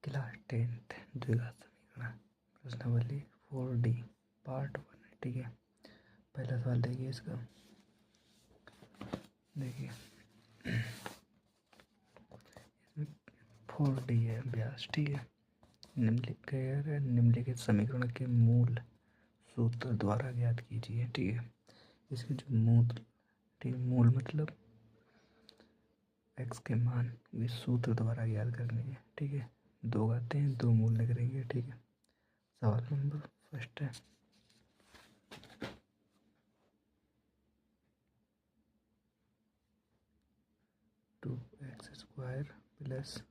Class 10th द्विघात समीकरण प्रश्नावली 4D पार्ट 1 है। ठीक है, पहला सवाल देखिए इसका। देखिए इसमें 4D है अभ्यास। ठीक है, निम्नलिखित समीकरण के मूल सूत्र द्वारा ज्ञात कीजिए। ठीक है, इसके जो मूल, ठीक है, मूल मतलब x के मान इस सूत्र द्वारा ज्ञात करने हैं। ठीक है, दो आते हैं, दो मूल निकलेंगे। ठीक है, सवाल नंबर फर्स्ट है। Two x square plus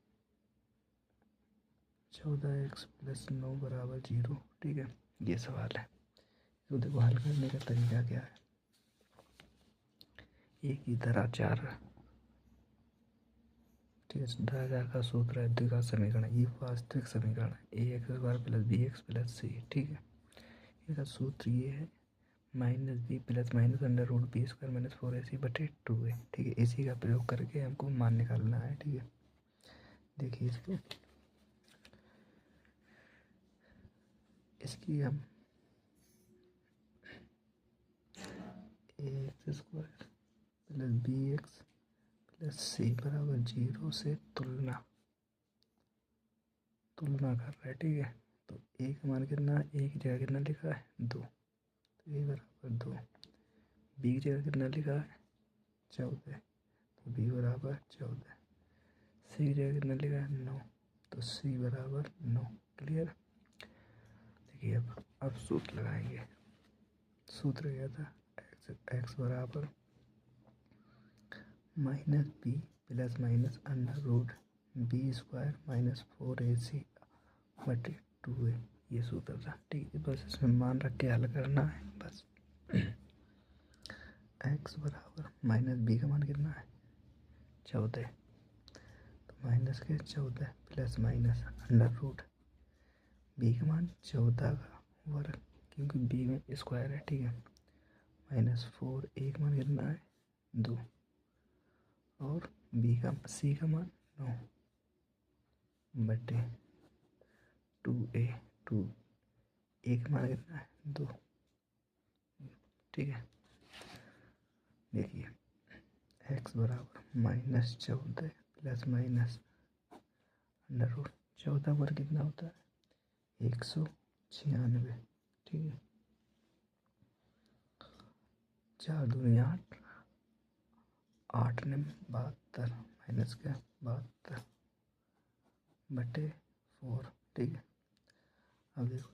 14x plus 9 बराबर 0। ठीक है, ये सवाल है। तो देखो हल करने का तरीका क्या है। एक ही दराचार, ठीक है, दराचार का सूत्र है द्विघात समीकरण। ये वास्तविक समीकरण है, A X square plus B X plus C. ठीक है, इसका सूत्र ये है minus B plus minus under root B square minus 4ac/2a। ठीक है, इसी का प्रयोग करके हमको मान निकालना है। ठीक है, देखिए इसकी हम A X square plus B X plus C बराबर 0 से तुलना कर रहा है। ठीक है, तो ए का मान कितना, ए की जगह कितना लिखा है 2, तो ए बराबर 2। बी की जगह कितना लिखा है 14, तो बी बराबर 14। सी की जगह कितना लिखा है 9, तो सी बराबर 9। क्लियर। देखिए अब सूत्र लगाएंगे। सूत्र क्या था, एक्स बराबर minus B plus minus under root B square minus 4ac/2a। ये सूत्र था। ठीक है, बस इसमें मान रख के हल करना है बस। एक्स बराबर माइनस बी का मान कितना है 14, तो माइनस के 14 plus minus under root B का मान 14 का वर्ग, क्योंकि बी में स्क्वायर है। ठीक है, माइनस 4, ए का मान कितना है 2, और बी का सी का मान 9 बटे 2a। 2 ए का मान कितना है 2। ठीक है, देखिए एक्स बराबर minus 14 plus minus under root 14 पर कितना होता है 196। ठीक है, 4 दूनी 8, 8 ने 72 माइनस का 72 बटे 4। ठीक है, अब देखो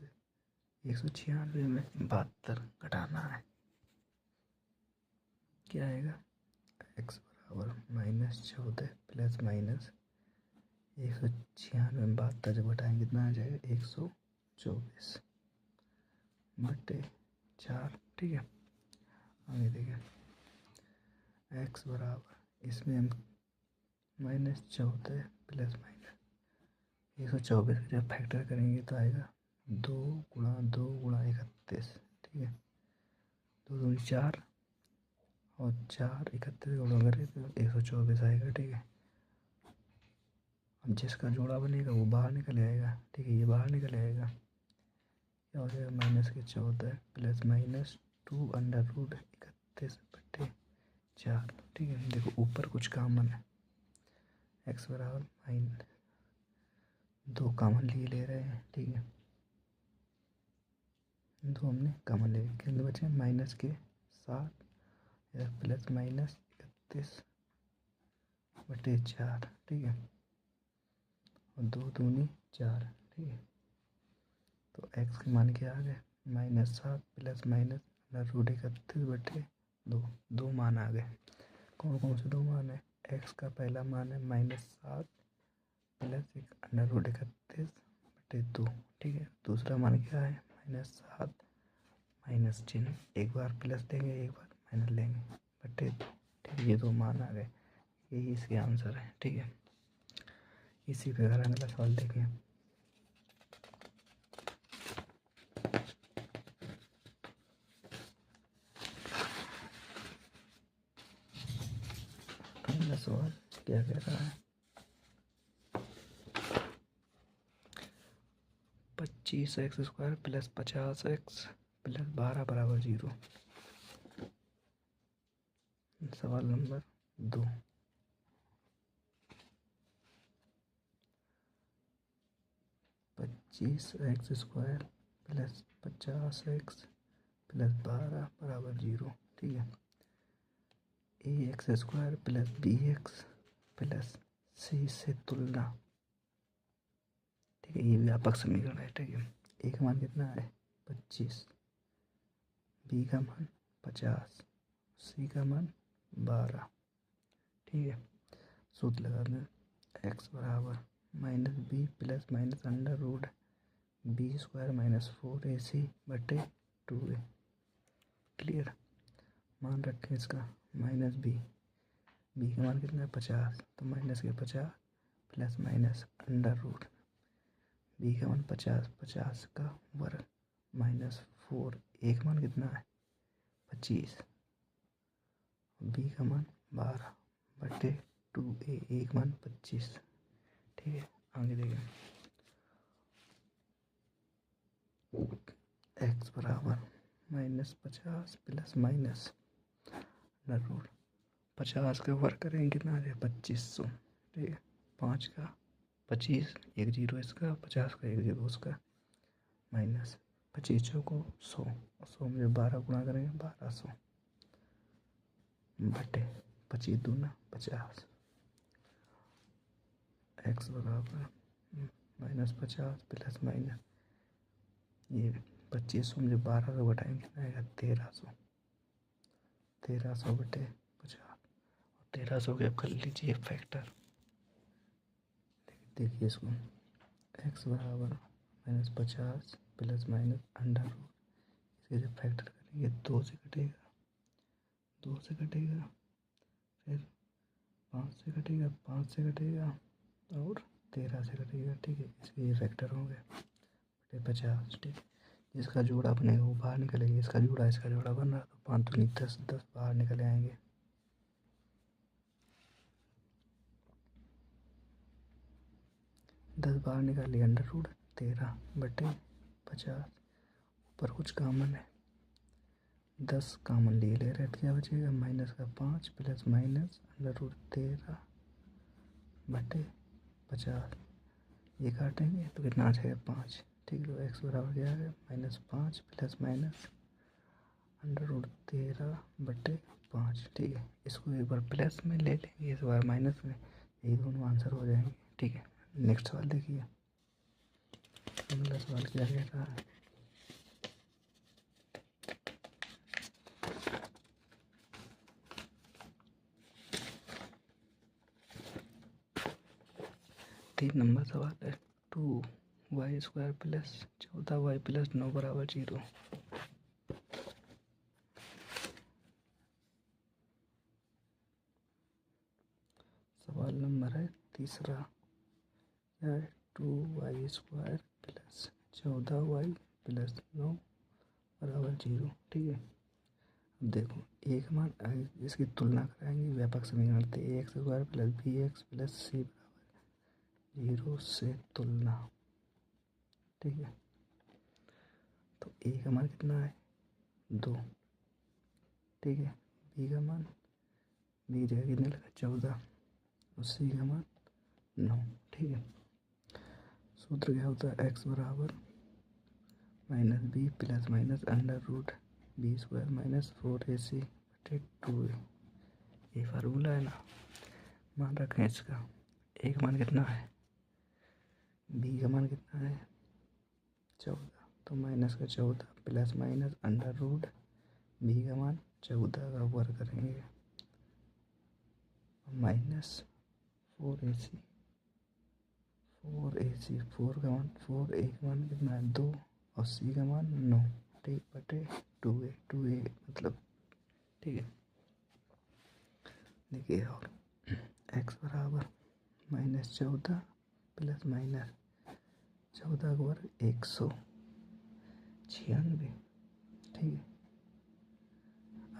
196 में 72 घटाना है, क्या आएगा एक्स बराबर माइनस 14 प्लस माइनस 196 में 72 जब घटाएंगे कितना आ जाएगा 124 बटे 4। ठीक है, आगे देखिए एक्स बराबर, इसमें हम माइनस 14 प्लस माइनस 124 जब फैक्टर करेंगे तो आएगा 2 गुणा 2 गुणा 31। ठीक है, 2 दूनी 4 और 4 31 गुणा करें तो 124 आएगा। ठीक है, अब जिसका जोड़ा बनेगा वो बाहर निकल आएगा। ठीक है, ये बाहर निकल आएगा, क्या हो जाएगा माइनस के 14 प्लस माइनस 2 अंडर रूट 31 बटे 4। ठीक है, देखो ऊपर कुछ कॉमन है, एक्स बराबर माइनस 2 कॉमन ले रहे हैं। ठीक है, 2 हमने कॉमन ले, कितने बचे माइनस के 7 प्लस माइनस 31 बटे 4। ठीक है, और 2 दूनी 4। ठीक है, तो एक्स के मान क्या आ गए माइनस 7 प्लस माइनस रूट 31 बटे 2। 2 मान आ गए। कौन कौन से 2 मान है, एक्स का पहला मान है माइनस 7 प्लस एक अंडर रूट 31 बटे 2। ठीक है, दूसरा मान क्या है माइनस 7 माइनस चिन्ह, एक बार प्लस लेंगे एक बार माइनस लेंगे बटे 2। ठीक है, ये 2 मान आ गए, यही इसके आंसर है। ठीक है, इसी प्रकार अगला सवाल देखें। अगला सवाल क्या कह रहा है, 25x² प्लस 50x प्लस 12 बराबर 0। सवाल number 2। 25x² plus 50x plus 12 बराबर 0। ठीक है। ax² plus bx plus c से तुलना। ठीक है, ये व्यापक समीकरण है। ठीक है, a का मान कितना है 25, b का मान 50, c का मान 12। ठीक है, सूत्र लगा दें। x बराबर minus B plus minus under root b² minus 4ac बटे 2a। क्लियर। मान रखें इसका माइनस बी का मान कितना है 50, तो माइनस के 50 plus minus under root B का मान 50 का वर्ग माइनस 4, a का मान कितना है 25, बी का मान 12 बटे 2a, a का मान 25। ठीक है, आगे देखें। x बराबर minus 50 plus minus under root 50 का वर्ग करेंगे कितना आ जाएगा 2500। ठीक है, 5 का 25, 1 0 इसका, 50 का 1 0 उसका, माइनस 25 चौको 100, 100 में 12 गुणा करेंगे 1200 बटे 25 दूना 50। x बराबर माइनस 50 प्लस माइनस ये 2500 में 1200 घटाएंगे कितना आएगा 1300, 1300 बटे 50 और 1300 के अब कर लीजिए फैक्टर। देखिए इसको, x बराबर minus 50 plus minus under root, इसके जब फैक्टर करेंगे 2 से कटेगा, 2 से कटेगा, फिर 5 से कटेगा, 5 से कटेगा और 13 से कटेगा। ठीक है, इसके ये फैक्टर होंगे बटे 50। ठीक है, जिसका जोड़ा बनेगा वो बाहर निकलेगा, इसका जोड़ा बन रहा तो 5 दूनी 10, 10 बाहर निकले आएंगे। दस बाहर निकाल लिया, अंडर रूट 13 बटे 50, ऊपर कुछ कॉमन है 10 कॉमन ले रहे तो क्या बचेगा माइनस का 5 प्लस माइनस अंडर रूट 13 बटे 50, ये काटेंगे तो कितना आ जाएगा 5। ठीक है, तो x बराबर क्या है minus 5 plus minus under root 13 बटे 5। ठीक है, इसको एक बार प्लस में ले लेंगे, इस बार माइनस में, ये दोनों आंसर हो जाएंगे। ठीक है, नेक्स्ट सवाल देखिए। अगला सवाल क्या कह रहा है, तीन नंबर सवाल है। 2y² प्लस 14y प्लस 9 बराबर 0। सवाल नंबर है तीसरा, क्या है 2y² प्लस 14y प्लस 9 बराबर 0। ठीक है, अब देखो एक मान इसकी तुलना कराएंगे, व्यापक समीकरण थे ax² plus bx plus c बराबर 0 से तुलना। ठीक है, तो a का मान कितना है 2। ठीक है, b का मान b जगह कितने लगा 14 और c का मान 9। ठीक है, सूत्र क्या होता है x बराबर minus B plus minus under root b² minus 4ac बटे 2a। ये फार्मूला है ना। मान रखें इसका a का मान कितना है, b का मान कितना है 14, तो माइनस का 14 plus minus under root b का मान 14 का वर्ग करेंगे माइनस 4ac, 4 का मान 4a का मान कितना है 2 और c का मान 9। ठीक, बटे 2a मतलब। ठीक है, देखिए और x बराबर माइनस 14 प्लस माइनस 14 का वर्ग 196। ठीक है,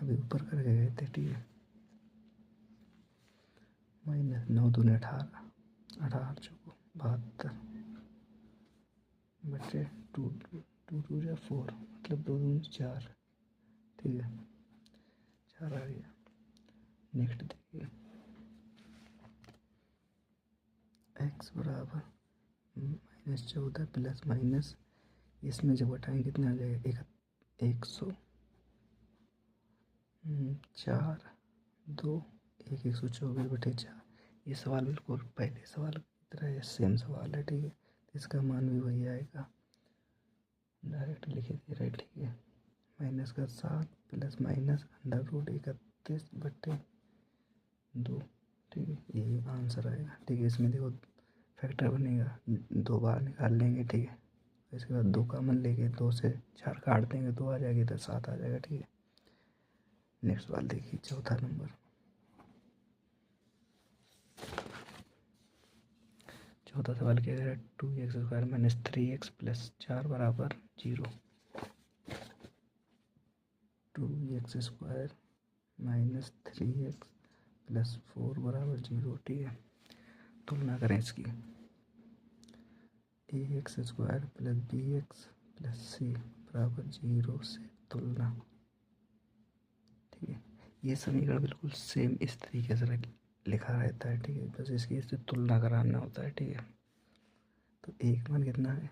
अभी ऊपर करके गए थे। ठीक है, माइनस 9 दूनी 18, 18 चौको 72 बटे टू टू टू या 4 मतलब 2 दूनी 4। ठीक है, 4 आ गया। नेक्स्ट देखिए x बराबर -14 प्लस माइनस, इसमें जब घटाएंगे कितना आ जाएगा? 104 2 124/4। ये सवाल बिल्कुल पहले सवाल की तरह है, सेम सवाल है। ठीक है, तो इसका मान भी वही आएगा, डायरेक्ट लिख दे रहा है। ठीक है, माइनस का 7 प्लस माइनस √31/2। ठीक है, यही आंसर आएगा। ठीक है, इसमें देखो फैक्टर बनेगा, 2 बार निकाल लेंगे। ठीक है, इसके बाद 2 कॉमन लेके 2 से 4 काट देंगे, 2 आ जाएगी तो 7 आ जाएगा। ठीक है, नेक्स्ट सवाल देखिए, चौथा नंबर। चौथा सवाल क्या है? 2x² - 3x + 4 बराबर 0। 2x² - 3x + 4 बराबर 0। ठीक है, तुलना करें इसकी। ax² + bx + c बराबर 0 से तुलना। ठीक है, ये समीकरण बिल्कुल सेम इस तरीके से लिखा रहता है। ठीक है, बस इसकी इससे तुलना कराना होता है। ठीक है, तो a का मान कितना है?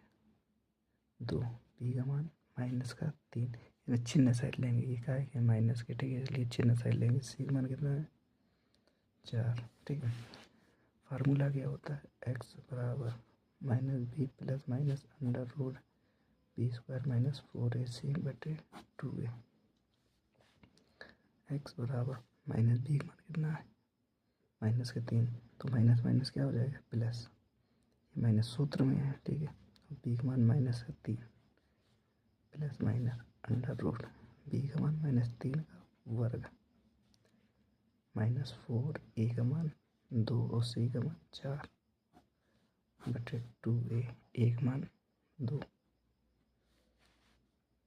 2, b का मान -3, इसमें चिन्ह साइड लेंगे, ये क्या है कि माइनस के। ठीक है, इसलिए चिन्ह साइड लेंगे। c का मान कितना है? 4। ठीक है, फार्मूला क्या होता है? x बराबर -b plus minus √b² - 4ac/2a। x बराबर -b का मान कितना है? -3, तो माइनस माइनस क्या हो जाएगा? प्लस, ये माइनस सूत्र में है। ठीक है, b का मान -3 प्लस माइनस √b का मान -3 का वर्ग -4, a का मान 2 और c का मान 4/2a, a का मान 2।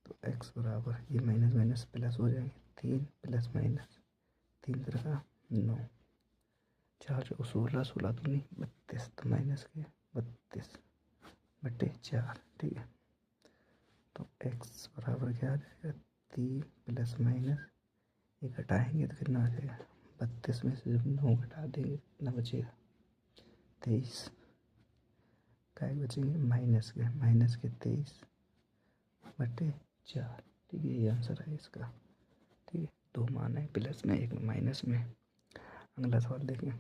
तो x बराबर, ये माइनस माइनस प्लस हो जाएंगे, 3 प्लस माइनस 3 का 9, 4 चौको 16, 16 दूनी 32, तो माइनस के 32/4। ठीक है, तो x बराबर क्या आ जाएगा? 3 प्लस माइनस, ये घटाएंगे तो कितना आ जाएगा? 32 में से जब 9 घटा देंगे कितना बचेगा? 23। क्या बचेंगे? माइनस के 23/4। ठीक है, ये आंसर है इसका। ठीक है, 2 मान है, प्लस में, 1 माइनस में। अगला सवाल देखें।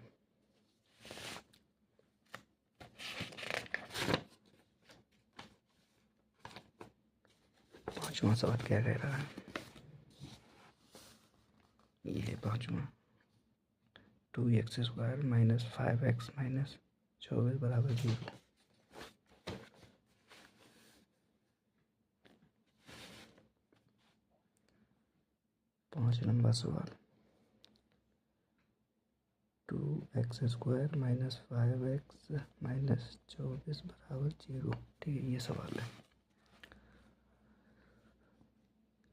पांचवा सवाल क्या कह रहा है? ये पांचवा, 2x² - 5x - 24 बराबर 0। 5 नंबर सवाल, 2x² - 5x - 24 बराबर 0। ठीक है, ये सवाल है।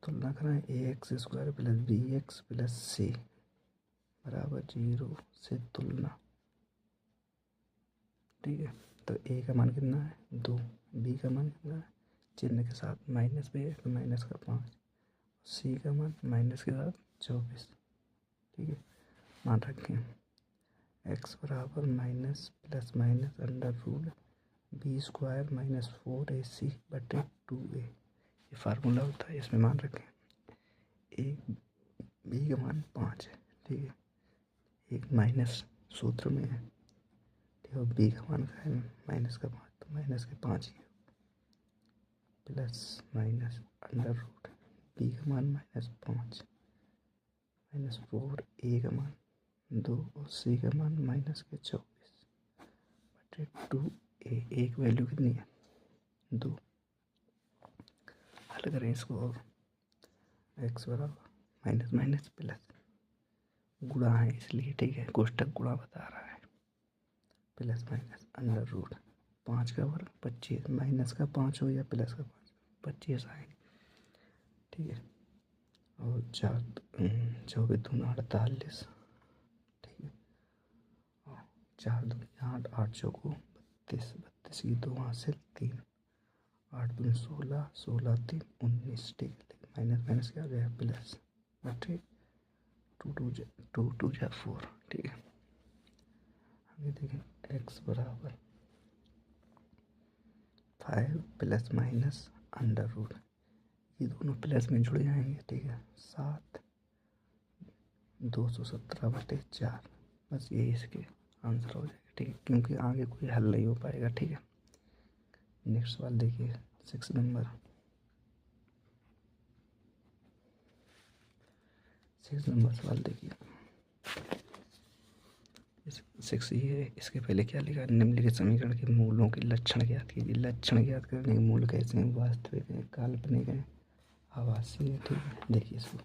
तुलना कराएं, ax² + bx + c बराबर 0 से तुलना। ठीक है, तो a का मान कितना है? 2, b का मान कितना है? चिन्ह के साथ माइनस भी है तो माइनस का 5, c का मान माइनस के साथ 24। ठीक है, मान रखें x बराबर minus plus minus √b² - 4ac/2a, ये फार्मूला होता है। इसमें मान रखें b का मान 5 है। ठीक है, एक माइनस सूत्र में है। ठीक है, b का मान का है -5, तो माइनस के 5 ही प्लस माइनस √b का मान -5 -4, a का मान 2 और c का मान -24/2a। एक वैल्यू कितनी है? 2। हल करें इसको, और x बराबर माइनस माइनस प्लस, गुणा है इसलिए। ठीक है, कोष्टक गुणा बता रहा है, प्लस माइनस √5 का वर्ग 25, माइनस का 5 हो या प्लस का 5, 25 आएंगे। ठीक है, और 4 24 दूना 48। ठीक है, और 4 दूनी 8, 8 चौको 32, 32 की 2 हासिल 3, 8 दूनी 16, 16 3 19, ठीक है। लेकिन माइनस माइनस क्या हो जाएगा, प्लस, ठीक। 2 2 जा 4, ठीक है। आगे देखें x बराबर 5 प्लस माइनस अंडर रूट, ये दोनों प्लस में जुड़ जाएंगे, ठीक है। 7 217/4, बस यही इसके आंसर हो जाएगा, ठीक है, क्योंकि आगे कोई हल नहीं हो पाएगा, ठीक है। नेक्स्ट सवाल देखिए 6 नंबर। 6 नंबर सवाल देखिए। 6 ये है, इसके पहले क्या लिखा, निम्नलिखित समीकरण के मूलों के लक्षण ज्ञात कीजिए। लक्षण ज्ञात करने के मूल कैसे हैं, वास्तविक हैं, काल्पनिक हैं, आभासी है, ठीक है। देखिए इसको,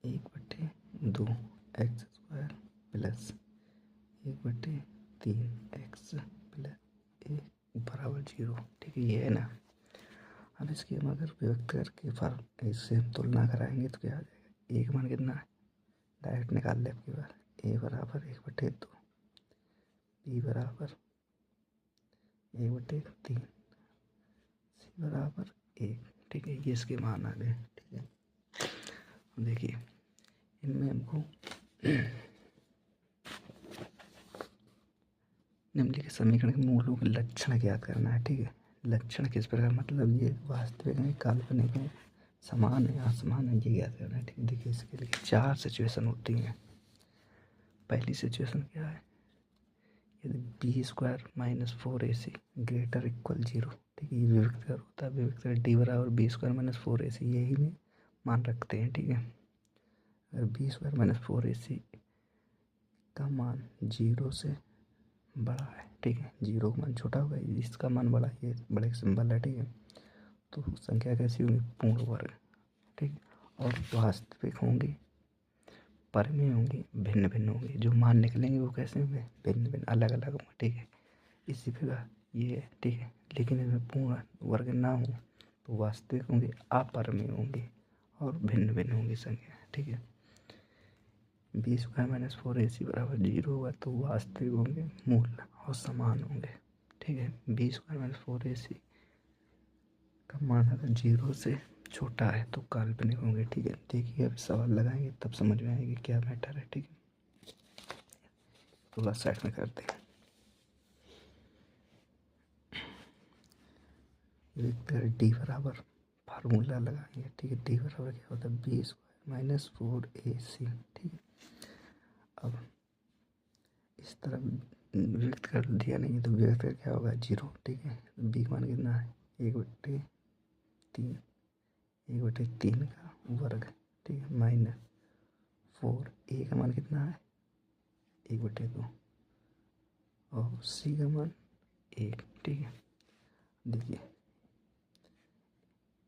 एक बटे 2 x square plus 1/3 x plus 1 बराबर 0, ठीक है, ये है ना। अब इसकी हम अगर व्यक्त करके फर्क इससे हम तुलना कराएंगे तो क्या आ जाएगा, एक मान कितना है, डायरेक्ट निकाल ले आपके पास, ए बराबर 1/2, बी बराबर 1/3, सी बराबर 1, ठीक है। ये इसके मान आ गए, ठीक है। देखिए इनमें हमको निम्नलिखित समीकरण के मूलों के लक्षण ज्ञात करना है, ठीक है। लक्षण किस प्रकार, मतलब ये वास्तविक है, काल्पनिक है, समान है, असमान है, ये ज्ञात करना है, ठीक है। देखिए इसके लिए 4 सिचुएशन होती हैं। पहली सिचुएशन क्या है, यदि b² - 4ac ग्रेटर इक्वल 0, ठीक है, ये विविक्त होता है, विविक्त d बराबर b² - 4ac, यही में मान रखते हैं, ठीक है। अगर b² - 4ac का मान 0 से बड़ा है, ठीक है, 0 का मान छोटा होगा, इसका मान बड़ा, ये बड़े सिंबल है, ठीक है। तो संख्या कैसी होगी, पूर्ण वर्ग, ठीक है। और वास्तविक होंगी, परिमेय होंगी, भिन्न भिन्न होंगी, जो मान निकलेंगे वो कैसे होंगे, भिन्न भिन्न, अलग अलग होंगे, ठीक है। इसी प्रकार ये है, ठीक है। लेकिन इसमें पूर्ण वर्ग ना हो तो वास्तविक होंगे, अपरिमेय होंगे और भिन्न भिन्न होंगी संख्या, ठीक है। b² - 4ac बराबर 0 होगा तो वास्तविक होंगे, मूल और समान होंगे, ठीक है। b² - 4ac का मान अगर 0 से छोटा है तो काल्पनिक होंगे, ठीक है। देखिए अब सवाल लगाएंगे तब समझ में आएगी क्या मैटर है, ठीक है। थोड़ा साइड में करते हैं। डी बराबर फार्मूला लगाएंगे, ठीक है। डी बराबर क्या होता है, b² - 4ac, ठीक है। अब इस तरफ व्यक्त कर दिया नहीं तो व्यक्त कर क्या होगा, 0, ठीक है। बी का मान कितना है, 1/3, 1/3 का वर्ग, ठीक है, -4, ए का मान कितना है 1/2 और सी का मान 1, ठीक है। देखिए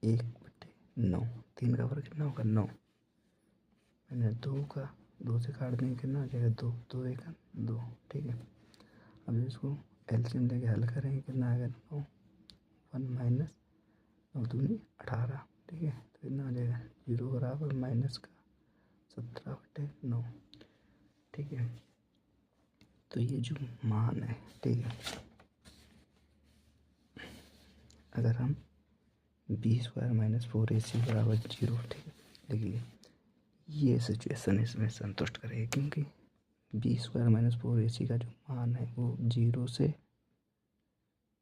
1/9, 3 का वर्ग कितना होगा 9, मैंने 2 से काट देंगे कितना हो जाएगा 2, 2 1 2, ठीक है। अब इसको एलसीएम लेके हल करेंगे कितना आएगा 9, 1 माइनस 9 दूनी 18, ठीक है। तो कितना आ जाएगा 0 बराबर माइनस का 17/9, ठीक है। तो ये जो मान है, ठीक है, अगर हम b² - 4ac बराबर 0, ठीक है, देखिए ये सिचुएशन इसमें संतुष्ट करेगी, क्योंकि b² - 4ac का जो मान है वो 0 से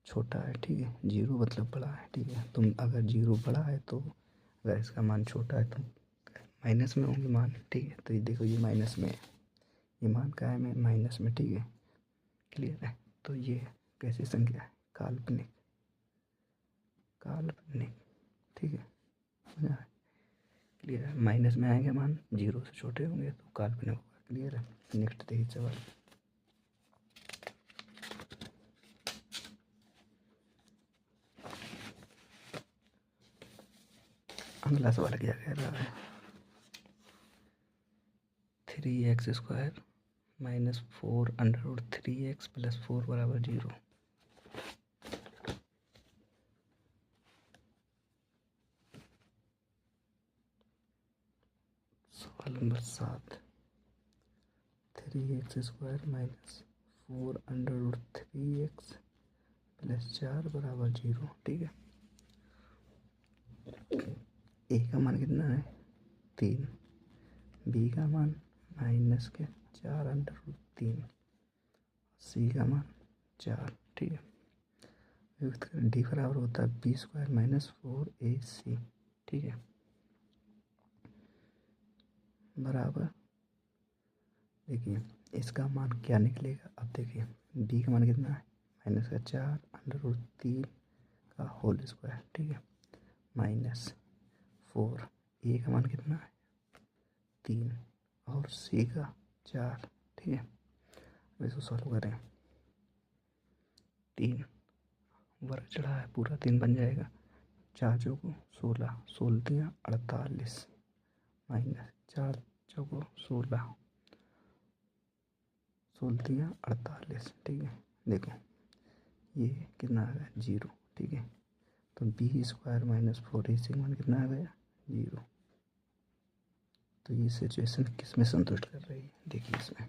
छोटा है, ठीक है। 0 मतलब बड़ा है, ठीक है। तुम अगर 0 बड़ा है तो अगर इसका मान छोटा है तो माइनस में होंगे मान, ठीक है। तो ये देखो ये माइनस में है, ये मान का है में माइनस में, ठीक है, क्लियर है। तो ये कैसी संख्या है, काल्पनिक, काल्पनिक, ठीक है, क्लियर है। माइनस में आएंगे मान 0 से छोटे होंगे तो काल्पनिक होगा, क्लियर है। नेक्स्ट देखिए सवाल, अगला सवाल क्या कह रहा है, 3x² - 4√3x + 4 बराबर 0। सवाल number 7, 3x² minus 4√3x plus 4 बराबर 0। ठीक है, ए का मान कितना है 3, बी का मान माइनस के 4√3, सी का मान 4। ठीक है, डी बराबर होता है b² माइनस 4ac। ठीक है, बराबर, देखिए इसका मान क्या निकलेगा। अब देखिए बी का मान कितना है माइनस का 4√3 का होल स्क्वायर। ठीक है, माइनस 4, ए का मान कितना है 3 और सी का 4। ठीक है, अब इसको सॉल्व करें, 3 वर्ग चढ़ा है पूरा 3 बन जाएगा, 4 चौको 16, 16 48 माइनस 4 चौको 16, 16 48। ठीक है, देखो ये कितना आ गया 0। ठीक है, तो b² माइनस 4ac मान कितना आ गया 0। तो ये सिचुएशन किस में संतुष्ट कर रही है, देखिए इसमें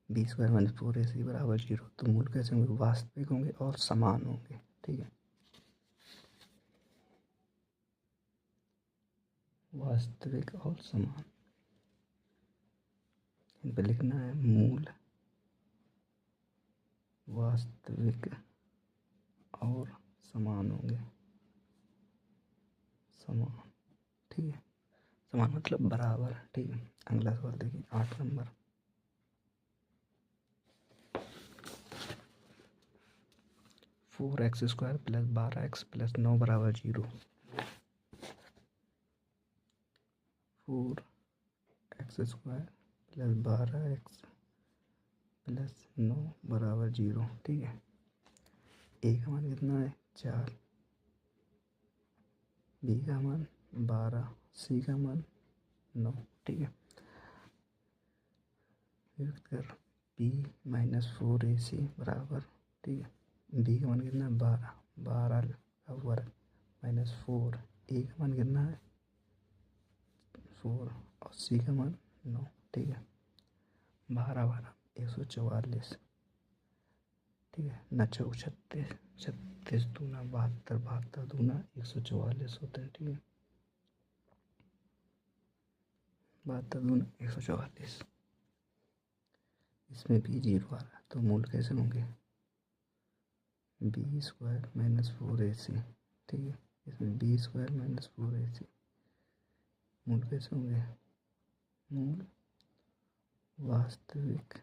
b² माइनस 4ac बराबर 0। तो मूल कैसे होंगे, वास्तविक होंगे और समान होंगे। ठीक है, वास्तविक और समान, इन पर लिखना है मूल वास्तविक और समान होंगे, समान। ठीक है, समान मतलब बराबर। ठीक है, अगला सवाल देखिए 8 number. Four x square plus 12x plus 9 बराबर 0। 4x² प्लस 12x प्लस 9 बराबर 0। ठीक है, ए का मान कितना है 4, बी का मान 12, सी का मान 9। ठीक है, युक्त कर b माइनस 4ac बराबर, ठीक है, बी का मान कितना है 12, 12 का वर्ग माइनस 4, ए का मान कितना है 4 और सी का मान 9। ठीक है, 12 12 144। ठीक है, न 36, 36 दूना 72, 72 दूना 144 होते हैं। ठीक है, 72 दूना 144। इसमें भी 0 आ रहा है, तो मूल कैसे होंगे b² माइनस 4ac। ठीक है, इसमें b² माइनस 4ac, मूल कैसे होंगे, मूल वास्तविक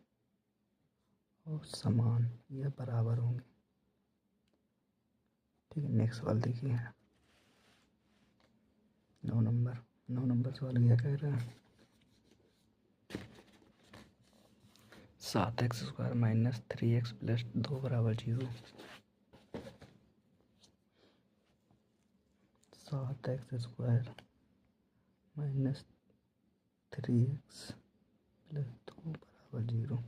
और समान या बराबर होंगे। ठीक है, नेक्स्ट सवाल देखिए 9 नंबर। 9 नंबर सवाल क्या कह रहा है, 7x² माइनस 3x प्लस 2 बराबर 0। 7x² माइनस 3x प्लस 2 बराबर 0।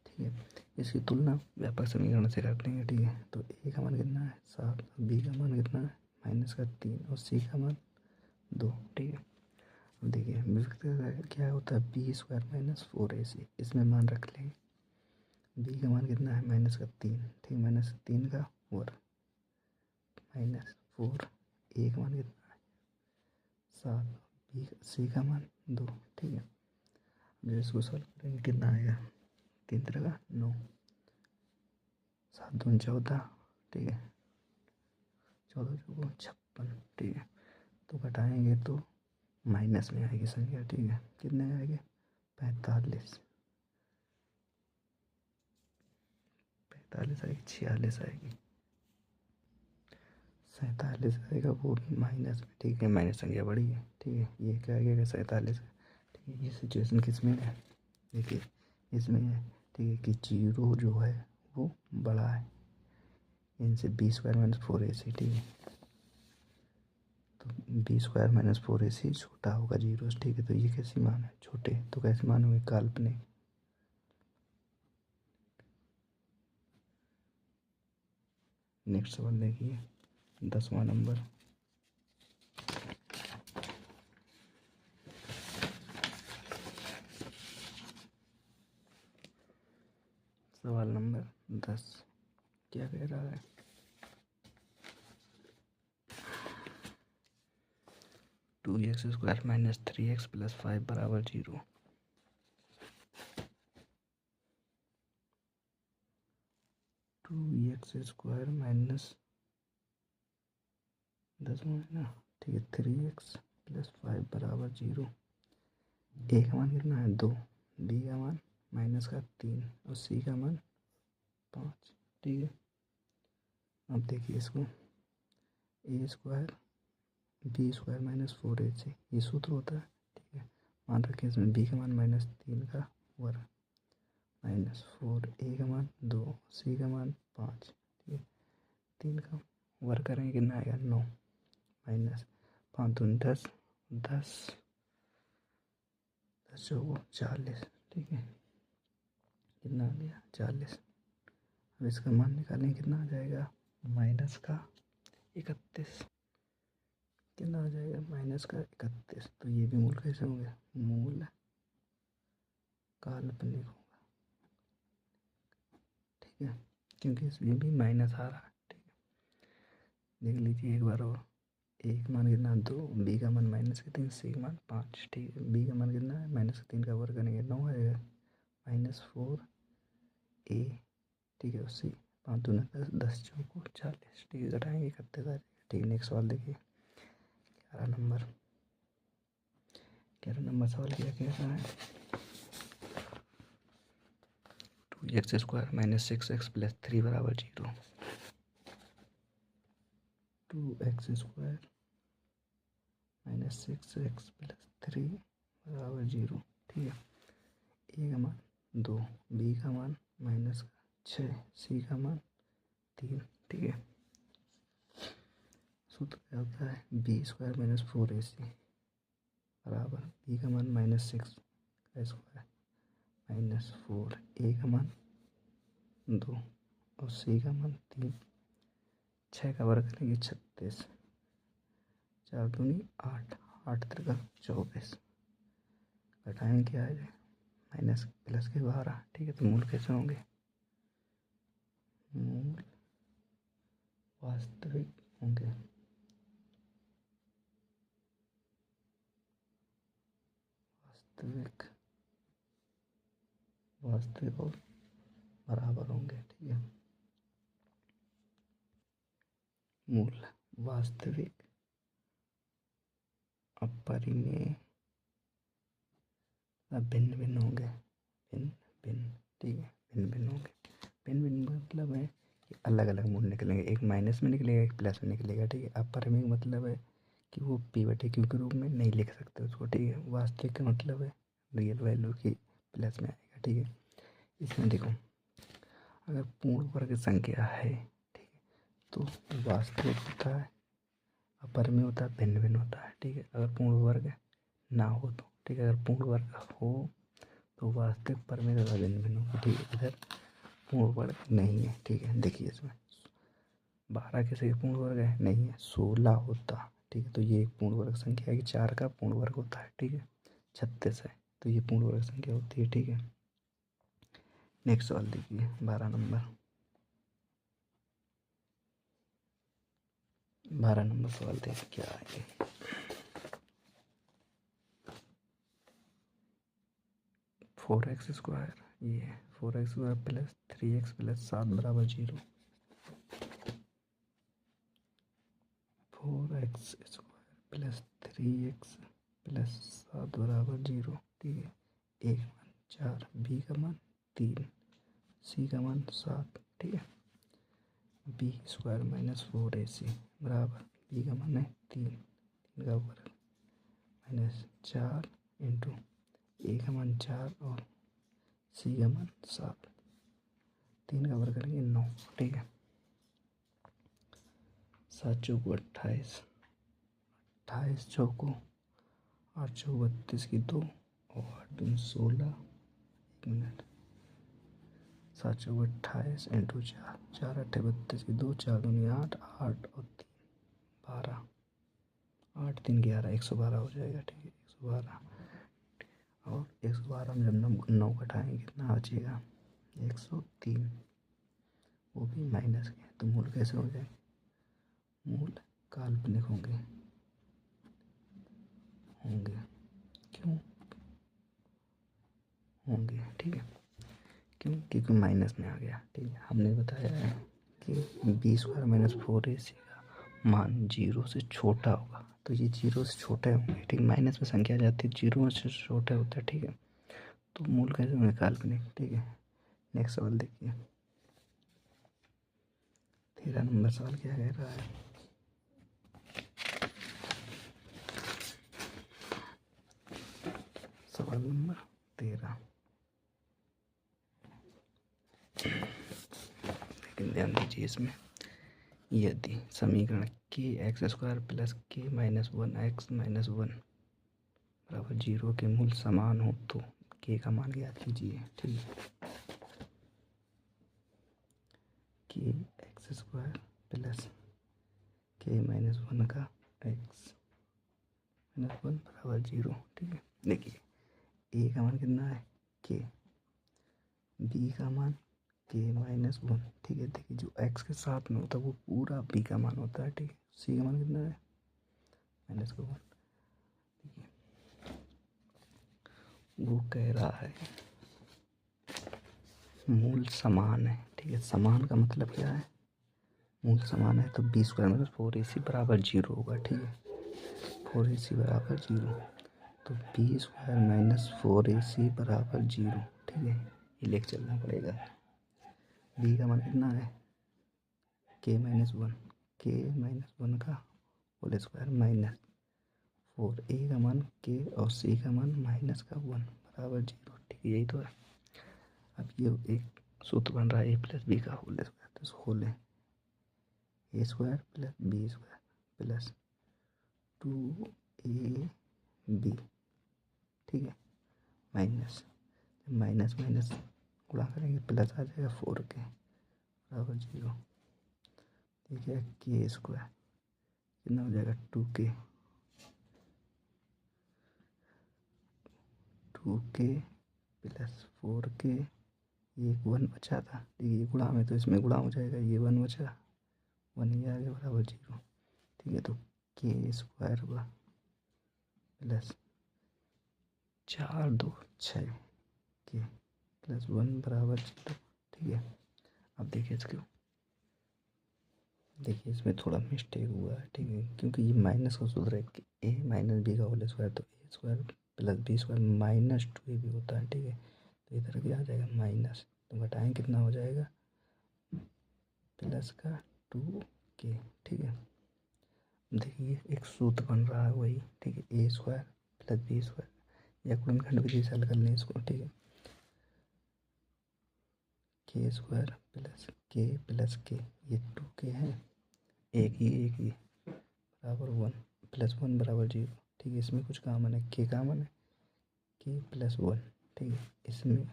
ठीक है, इसकी तुलना व्यापक समीकरण से कर लेंगे। ठीक है, तो ए का मान कितना है 7, बी का मान कितना है माइनस का 3 और सी का मान 2। ठीक है, अब देखिए विभक्त क्या होता है b² माइनस 4ac, इसमें मान रख लेंगे। बी का मान कितना है माइनस का 3, ठीक, माइनस 3 का वर्ग माइनस 4, ए का मान कितना है 7, बी सी का मान 2। ठीक है, जब इसको सॉल्व करेंगे कितना आएगा 3 3 का 9, 7 दूनी 14। ठीक है, 14 चौको 56। ठीक है, तो घटाएंगे तो माइनस में आएगी संख्या। ठीक है, कितने आएंगे 45, 45 आएगी, 46 आएगी, 47 आएगा, वो भी माइनस में। ठीक है, माइनस संख्या बड़ी है। ठीक है, ये क्या आएगा 47। ठीक है, ये सिचुएशन किस में है, देखिए इसमें है। ठीक है, कि 0 जो है वो बड़ा है इनसे b² माइनस 4ac। ठीक है, तो b² माइनस 4ac छोटा होगा 0। ठीक है, तो ये कैसी मान है छोटे, तो कैसे मान होंगे काल्पनिक। नेक्स्ट सवाल देखिए 10वां नंबर। सवाल नंबर 10 क्या कह रहा है? 2x² माइनस 3x प्लस 5 बराबर 0। 2x² माइनस 10 में ना, ठीक है, 3x प्लस 5 बराबर 0। ए का मान कितना है 2, बी का मान माइनस का 3 और सी का मान 5। ठीक है, अब देखिए इसको, a² b² माइनस 4ac ये सूत्र होता है। ठीक है, मान रखें इसमें b का मान -3 का वर्ग माइनस 4, a का मान 2, c का मान 5। ठीक है, 3 का वर्ग करेंगे कितना आएगा 9 माइनस 5 दूनी 10, 10 चौको 40। ठीक है, कितना आ गया 40। अब इसका मान निकालें कितना आ जाएगा माइनस का 31। कितना आ जाएगा माइनस का 31। तो ये भी मूल कैसे होंगे, मूल काल्पनिक होगा। ठीक है, क्योंकि इसमें भी माइनस आ रहा है। ठीक है, देख लीजिए एक बार और, ए का मान कितना 2, बी का मान -3, सी का मान 5। ठीक है, बी का मान कितना है -3 का वर्ग करेंगे 9 आएगा -4a। ठीक है, उसी 5 दूना 10, 10 चौको 40। ठीक है, घटाएंगे 31 आ जाएगा। ठीक है, नेक्स्ट सवाल देखिए 11 नंबर सवाल क्या कह रहा है? 2x² माइनस 6x प्लस 3 बराबर 0। 2x² माइनस 6x प्लस 3 बराबर 0। ठीक है, ए का मान 2, बी का मान -6, सी का मान 3। ठीक है, सूत्र क्या होता है b² माइनस 4ac बराबर बी का मान -6 का स्क्वायर माइनस 4, ए का मान 2 और सी का मान 3। 6 का वर्ग करेंगे 36, 4 दूनी 8, 8 त्रिका 24। घटाएंगे क्या है माइनस प्लस के 12। ठीक है, तो मूल कैसे होंगे, मूल वास्तविक होंगे। वास्तविक और बराबर होंगे। ठीक है, मूल वास्तविक अपरिमेय भिन्न भिन्न होंगे, भिन्न भिन्न। ठीक है, भिन्न भिन्न होंगे। भिन्न भिन्न मतलब है कि अलग अलग मूल निकलेंगे, एक माइनस में निकलेगा एक प्लस में निकलेगा। ठीक है, अपरिमेय मतलब है कि वो p/q के रूप में नहीं लिख सकते उसको। ठीक है, वास्तविक का मतलब है रियल वैल्यू की प्लस में आएगा। ठीक है, इसमें देखो अगर पूर्ण वर्ग संख्या है, ठीक है, तो वास्तविक होता है, अपरिमेय होता है, भिन्न भिन्न होता है। ठीक है, अगर पूर्ण वर्ग ना हो तो, ठीक है, अगर पूर्ण वर्ग हो तो वास्तविक परिमेय तथा भिन्न भिन्न होगा। ठीक है, इधर पूर्ण वर्ग नहीं है। ठीक है, देखिए इसमें 12 किसी का पूर्ण वर्ग है नहीं है, 16 होता। ठीक है, तो ये एक पूर्ण वर्ग संख्या है कि 4 का पूर्ण वर्ग होता है। ठीक है, 36 है तो ये पूर्ण वर्ग संख्या होती है। ठीक है, नेक्स्ट सवाल देखिए 12 नंबर सवाल देखिए क्या आएंगे। 4x² ये 4x² प्लस 3x प्लस 7 बराबर 0। 4x² प्लस 3x प्लस 7 बराबर 0। ठीक है, ए का मान 4, बी का मान 3, सी का मान 7। ठीक है, b² माइनस 4ac बराबर बी का मान है 3, 3 का वर्ग माइनस 4 इंटू ए का मान 4 और सी का मान 7। 3 का वर्ग करेंगे 9। ठीक है, 7 चौको 28, 28 चौको 8 चौको 32 की 2 और 8 दूनी 16। 1 मिनट, 7 चौको 28 इंटू 4, 4 8 32 की 2, 4 दूनी 8, 8 और 3 12, 8 3 11, 112 हो जाएगा। ठीक है, 112 और 112 में जब 9 घटाएंगे कितना बचेगा 103, वो भी माइनस के, तो मूल कैसे हो जाए? मूल काल्पनिक होंगे। क्यों होंगे? ठीक है, क्यों? क्योंकि माइनस में आ गया। ठीक है, हमने बताया है कि b² माइनस 4ac का मान 0 से छोटा होगा, तो ये 0 से छोटे होंगे। ठीक, माइनस में संख्या जाती है, 0 से छोटे होता है। ठीक है, तो मूल कैसे होंगे? काल्पनिक। ठीक है, नेक्स्ट सवाल देखिए, 13 नंबर सवाल क्या कह रहा है? सवाल नंबर 13, लेकिन ध्यान दीजिए इसमें, यदि समीकरण k² plus k minus 1x-1 बराबर 0 के मूल समान हो तो k का मान ज्ञात कीजिए। ठीक है, k² प्लस k माइनस 1 का x-1 बराबर 0। ठीक है, देखिए a का मान कितना है? k, b का मान k माइनस 1। ठीक है, देखिए जो x के साथ में होता है वो पूरा b का मान होता है। ठीक है, c का मान कितना है? -1। वो कह रहा है मूल समान है। ठीक है, समान का मतलब क्या है? मूल समान है तो b² माइनस 4ac बराबर 0 होगा। ठीक है, 4ac बराबर 0, तो b² माइनस 4ac बराबर 0। ठीक है, ये लेके चलना पड़ेगा। b का मान कितना है? k माइनस 1, k माइनस 1 का होल स्क्वायर माइनस 4, a का मान k और c का मान -1 बराबर 0। ठीक है, यही तो है। अब ये एक सूत्र बन रहा है a प्लस बी का होल स्क्वायर, तो इसको खोलें, a² plus b² plus 2ab। ठीक है, माइनस माइनस माइनस गुणा करेंगे प्लस आ जाएगा 4k बराबर 0। ठीक है, k² कितना हो जाएगा? 2k प्लस 4k, ये 1 बचा था, ये गुणा में तो इसमें गुणा हो जाएगा, ये 1 बचा, 1 ये आ गया बराबर 0। ठीक है, तो k² प्लस 4 2 6 k प्लस 1 बराबर 0। ठीक है, अब देखिए इसको, देखिए इसमें थोड़ा मिस्टेक हुआ है। ठीक है, क्योंकि ये माइनस का सूत्र है कि a माइनस बी का होल स्क्वायर, तो a² plus b² minus 2ab होता है। ठीक है, तो इधर भी आ जाएगा माइनस, तो घटाएं कितना हो जाएगा? प्लस का 2k। ठीक है, देखिए एक सूत्र बन रहा है वही। ठीक है, a² प्लस b², या गुणनखंड विधि से हल कर लें इसको। ठीक है, k² प्लस k ये 2k है, एक ही बराबर 1 प्लस 1 बराबर 0। ठीक है, इसमें कुछ कॉमन है, k कॉमन है, k प्लस 1। ठीक है, इसमें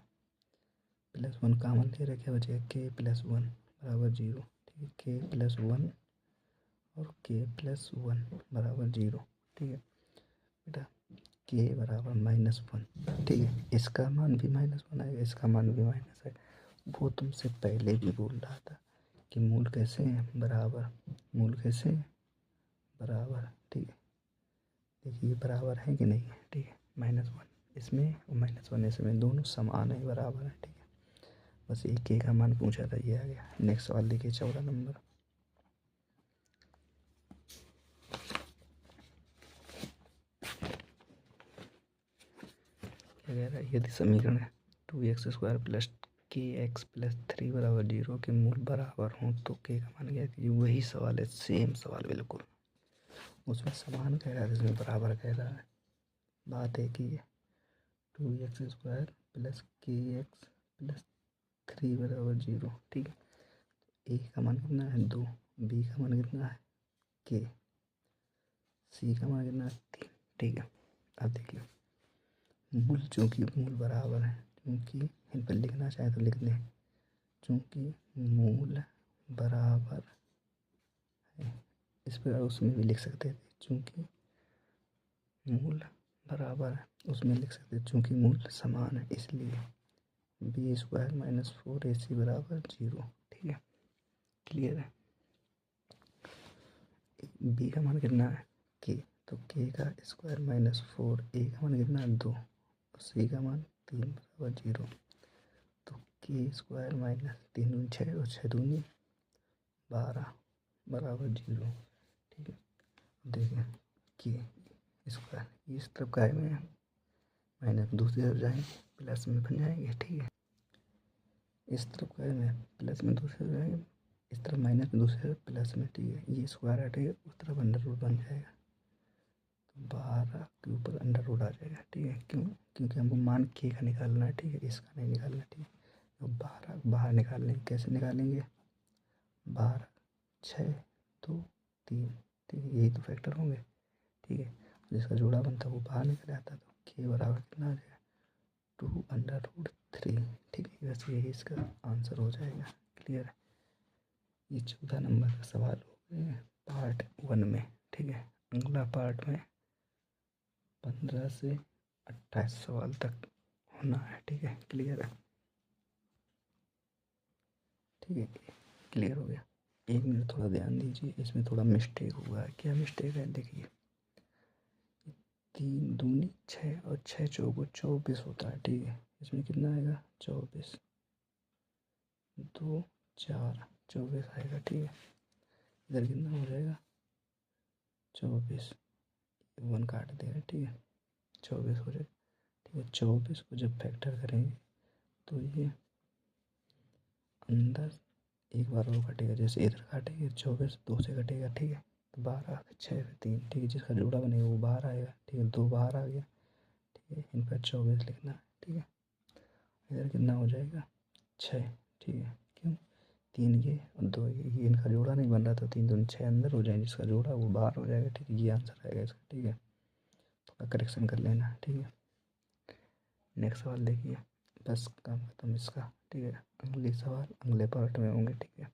प्लस 1 कॉमन ले रहा, क्या बचेगा? k प्लस 1 बराबर 0। ठीक है, k प्लस 1 और k प्लस 1 बराबर 0। ठीक है बेटा, k बराबर -1। ठीक है, इसका मान भी -1 आएगा, इसका मान भी माइनस है। वो तुमसे पहले भी बोल रहा था कि मूल कैसे हैं? बराबर। मूल कैसे हैं? बराबर। ठीक है, देखिए बराबर है कि नहीं है? ठीक है, -1 इसमें और -1 इसमें, दोनों समान है, बराबर है। ठीक है, बस एक k का मान पूछा था, ये आ गया। नेक्स्ट सवाल देखिए, 14 नंबर, क्या कह रहा है? यदि समीकरण 2x² प्लस kx प्लस 3 बराबर 0 के मूल बराबर हों तो k का मान ज्ञात कीजिए। वही सवाल है, सेम सवाल बिल्कुल, उसमें समान कह रहा है, इसमें बराबर कह रहा है। बात एक ही है, 2x² प्लस kx प्लस 3 बराबर 0। ठीक है, a का मान कितना है? 2, b का मान कितना है? k, c का मान कितना है? 3। ठीक है, अब देखिए मूल, चूँकि मूल बराबर है, क्योंकि इन पर लिखना चाहे तो लिख दें, चूँकि मूल बराबर है, इस पर उसमें भी लिख सकते थे, चूँकि मूल बराबर है, उसमें लिख सकते थे चूँकि मूल समान है, इसलिए बी स्क्वायर माइनस 4ac बराबर 0। ठीक है, क्लियर है। बी का मान कितना है के, तो के का स्क्वायर माइनस 4, ए का मान कितना है 2 और सी का मान 3 बराबर 0। तो के स्क्वायर माइनस 3 दूनी 6 और 6 दूनी 12 बराबर 0। ठीक है, देखिए के स्क्वायर इस तरफ का है माइनस, दूसरी तरफ जाएंगे प्लस में बन जाएंगे। ठीक है, इस तरफ का है प्लस में, दूसरी तरफ जाएंगे इस तरफ माइनस में, दूसरी तरफ प्लस में। ठीक है, ये स्क्वायर हटेगा उस तरफ अंडर रूट बन जाएगा, तो 12 के ऊपर अंडर रूट आ जाएगा। ठीक है, क्यों? क्योंकि हमको मान के का निकालना है। ठीक है, इसका नहीं निकालना। ठीक है, तो 12 बाहर निकालेंगे, कैसे निकालेंगे? 12 6 2 3। ठीक है, यही तो फैक्टर होंगे। ठीक है, जिसका जोड़ा बनता है वो बाहर निकल आता, तो के बराबर कितना आ जाएगा 2√3। ठीक है, वैसे यही इसका आंसर हो जाएगा। क्लियर है, ये 14 नंबर का सवाल हो गया पार्ट 1 में। ठीक है, अगला पार्ट में 15 से 28 सवाल तक होना है। ठीक है, क्लियर है। ठीक है, क्लियर हो गया। एक मिनट थोड़ा ध्यान दीजिए, इसमें थोड़ा मिस्टेक हुआ है। क्या मिस्टेक है? देखिए, 3 दूनी 6 और 6 चौको 24 होता है। ठीक है, इसमें कितना आएगा 24, 2 4 24 आएगा। ठीक है, इधर कितना हो जाएगा 24, 1 काट देगा। ठीक है, 24 हो जाएगा। ठीक है, 24 को जब फैक्टर करेंगे तो ये अंदर एक बार और कटेगा, जैसे इधर काटेंगे 24 2 से कटेगा। ठीक है, तो 12 6 3। ठीक है, जिसका जोड़ा बनेगा वो बाहर आएगा। ठीक है, 2 बाहर आ गया। ठीक है, इन पर 24 लिखना है। ठीक है, इधर कितना हो जाएगा 6। ठीक है, क्यों? 3 ये और 2 ये इनका जोड़ा नहीं बन रहा, तो 3 दूनी 6 अंदर हो जाएंगे, जिसका जोड़ा वो बाहर हो जाएगा। ठीक है, ये आंसर आएगा इसका। ठीक है, थोड़ा करेक्शन कर लेना। ठीक है, नेक्स्ट सवाल देखिए, बस काम खत्म इसका। ठीक है, अगले सवाल अगले पार्ट में होंगे। ठीक है।